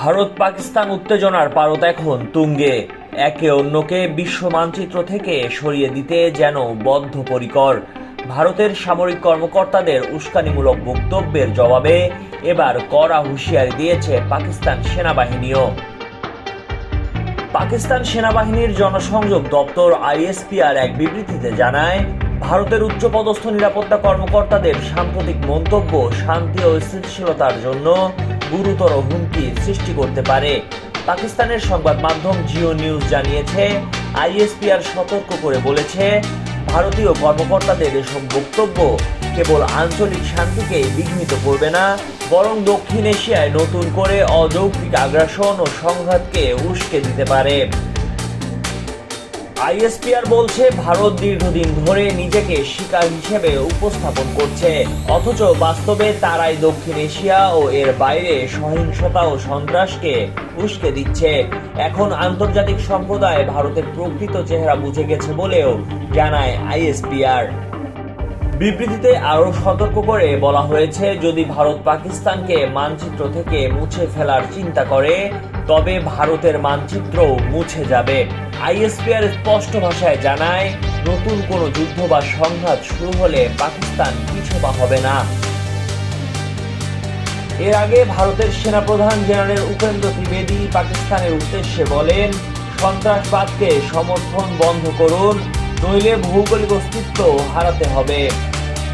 ভারত পাকিস্তান উত্তেজনার পারদ এখন তুঙ্গে। একে অন্যকে বিশ্ব মানচিত্র থেকে সরিয়ে দিতে যেন বদ্ধপরিকর। ভারতের সামরিক কর্মকর্তাদের উস্কানিমূলক বক্তব্যের জবাবে এবার কড়া হুঁশিয়ারি দিয়েছে পাকিস্তান সেনাবাহিনীও। পাকিস্তান সেনাবাহিনীর জনসংযোগ দপ্তর আইএসপিআর এক বিবৃতিতে জানায়, ভারতের উচ্চপদস্থ নিরাপত্তা কর্মকর্তাদের সাম্প্রতিক মন্তব্য শান্তি ও স্থিতিশীলতার জন্য গুরুতর হুমকি সৃষ্টি করতে পারে। পাকিস্তানের সংবাদ মাধ্যম জিও নিউজ জানিয়েছে, আইএসপিআর সতর্ক করে বলেছে, ভারতীয় কর্মকর্তাদের এসব বক্তব্য কেবল আঞ্চলিক শান্তিকে বিঘ্নিত করবে না, বরং দক্ষিণ এশিয়ায় নতুন করে অযৌক্তিক আগ্রাসন ও সংঘাতকে উস্কে দিতে পারে। আইএসপিআর বলছে, ভারত দীর্ঘদিন ধরে নিজেকে শিকার হিসেবে উপস্থাপন করছে, অথচ বাস্তবে তারাই দক্ষিণ এশিয়া ও এর বাইরে সহিংসতা ও সন্ত্রাসকে উস্কে দিচ্ছে। এখন আন্তর্জাতিক সম্প্রদায় ভারতের প্রকৃত চেহারা বুঝে গেছে বলেও জানায় আইএসপিআর। বিবৃতিতে আরও সতর্ক করে বলা হয়েছে, যদি ভারত পাকিস্তানকে মানচিত্র থেকে মুছে ফেলার চিন্তা করে, তবে ভারতের মানচিত্রও মুছে যাবে। আইএসপিআর স্পষ্ট ভাষায় জানায়, নতুন কোনো যুদ্ধ বা সংঘাত শুরু হলে পাকিস্তান পিছপা হবে না। এর আগে ভারতের সেনাপ্রধান জেনারেল উপেন্দ্র ত্রিবেদী পাকিস্তানের উদ্দেশ্যে বলেন, সন্ত্রাসবাদকে সমর্থন বন্ধ করুন, নইলে ভৌগোলিক অস্তিত্ব হারাতে হবে।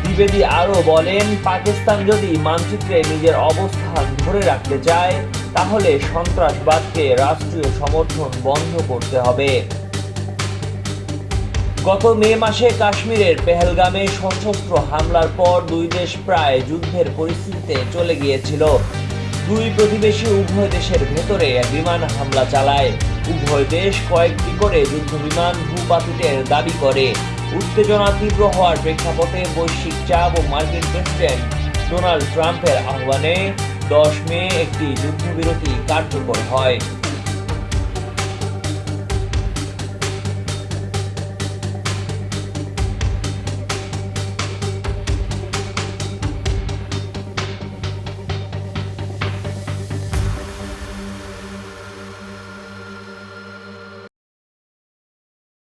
ত্রিবেদী আরও বলেন, পাকিস্তান যদি মানচিত্রে নিজের অবস্থান ধরে রাখতে চায়, তাহলে সন্ত্রাসবাদকে রাষ্ট্রীয় সমর্থন বন্ধ করতে হবে। গত মে মাসে কাশ্মীরের পেহেলগামে সশস্ত্র হামলার পর দুই দেশ প্রায় যুদ্ধের পরিস্থিতিতে চলে গিয়েছিল। দুই প্রতিবেশী উভয় দেশের ভেতরে বিমান হামলা চালায়। উভয় দেশ কয়েকটি করে যুদ্ধবিমান ভূপাতিতের দাবি করে। উত্তেজনা তীব্র হওয়ার প্রেক্ষাপটে বৈশ্বিক চাপ ও মার্কিন প্রেসিডেন্ট ডোনাল্ড ট্রাম্পের আহ্বানে 10 মে একটি যুদ্ধবিরতি কার্যকর হয়।